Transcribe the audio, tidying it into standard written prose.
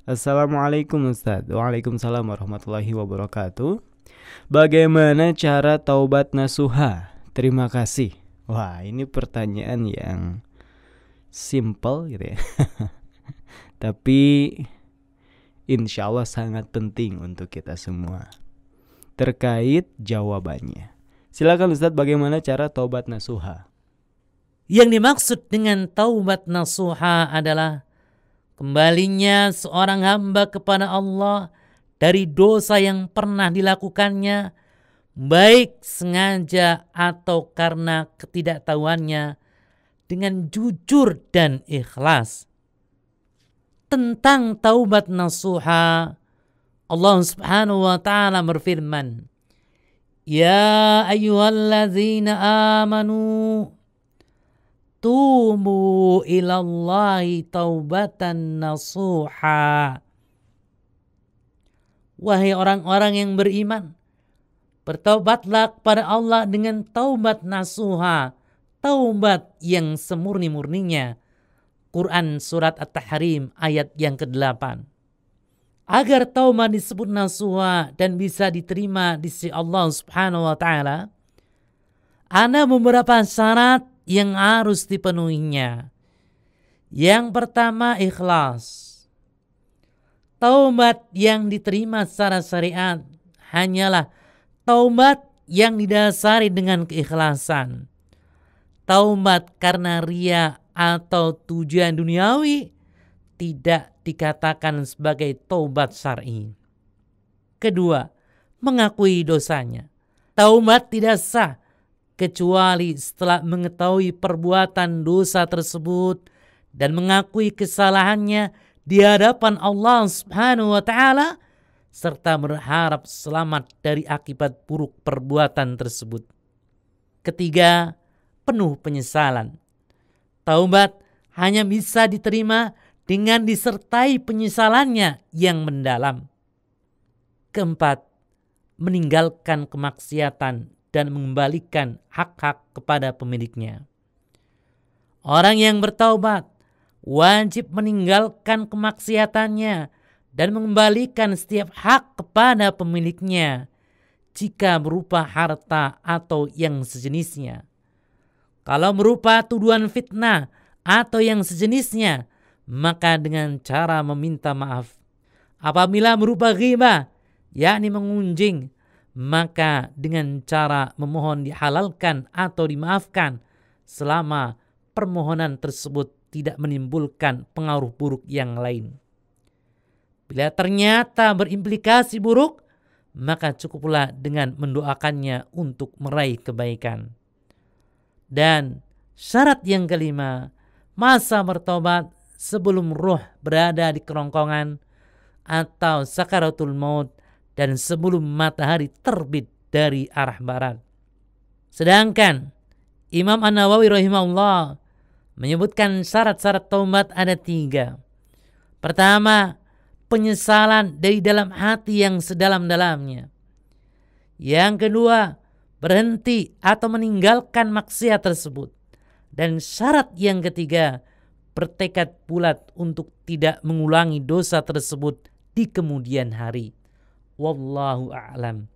Assalamualaikum Ustadz. Waalaikumsalam warahmatullahi wabarakatuh. Bagaimana cara taubat nasuha? Terima kasih. Wah, ini pertanyaan yang simple gitu ya. Tapi insya Allah sangat penting untuk kita semua. Terkait jawabannya, silakan Ustadz, bagaimana cara taubat nasuha? Yang dimaksud dengan taubat nasuha adalah kembalinya seorang hamba kepada Allah dari dosa yang pernah dilakukannya, baik sengaja atau karena ketidaktahuannya, dengan jujur dan ikhlas. Tentang taubat nasuha, Allah Subhanahu wa taala berfirman, "Ya ayyuhalladzina amanu tubu ilallahi taubatan nasuha." Wahai orang-orang yang beriman, bertaubatlah kepada Allah dengan taubat nasuha, taubat yang semurni-murninya. Quran surat At-Tahrim ayat yang ke-8. Agar taubat disebut nasuha dan bisa diterima di sisi Allah Subhanahu wa taala, ada beberapa syarat yang harus dipenuhinya. Yang pertama, ikhlas. Taubat yang diterima secara syariat hanyalah taubat yang didasari dengan keikhlasan. Taubat karena ria atau tujuan duniawi tidak dikatakan sebagai taubat syar'i. Kedua, mengakui dosanya. Taubat tidak sah kecuali setelah mengetahui perbuatan dosa tersebut dan mengakui kesalahannya di hadapan Allah Subhanahu wa taala serta berharap selamat dari akibat buruk perbuatan tersebut. Ketiga, penuh penyesalan. Taubat hanya bisa diterima dengan disertai penyesalannya yang mendalam. Keempat, meninggalkan kemaksiatan dan mengembalikan hak-hak kepada pemiliknya. Orang yang bertaubat wajib meninggalkan kemaksiatannya dan mengembalikan setiap hak kepada pemiliknya jika berupa harta atau yang sejenisnya. Kalau berupa tuduhan fitnah atau yang sejenisnya, maka dengan cara meminta maaf. Apabila berupa ghibah, yakni mengunjing, maka dengan cara memohon dihalalkan atau dimaafkan selama permohonan tersebut tidak menimbulkan pengaruh buruk yang lain. Bila ternyata berimplikasi buruk, maka cukuplah dengan mendoakannya untuk meraih kebaikan. Dan syarat yang kelima, masa bertobat sebelum ruh berada di kerongkongan atau sakaratul maut dan sebelum matahari terbit dari arah barat. Sedangkan Imam An-Nawawi rahimahullah menyebutkan syarat-syarat taubat ada 3. Pertama, penyesalan dari dalam hati yang sedalam-dalamnya. Yang kedua, berhenti atau meninggalkan maksiat tersebut. Dan syarat yang ketiga, bertekad bulat untuk tidak mengulangi dosa tersebut di kemudian hari. Wallahu a'lam.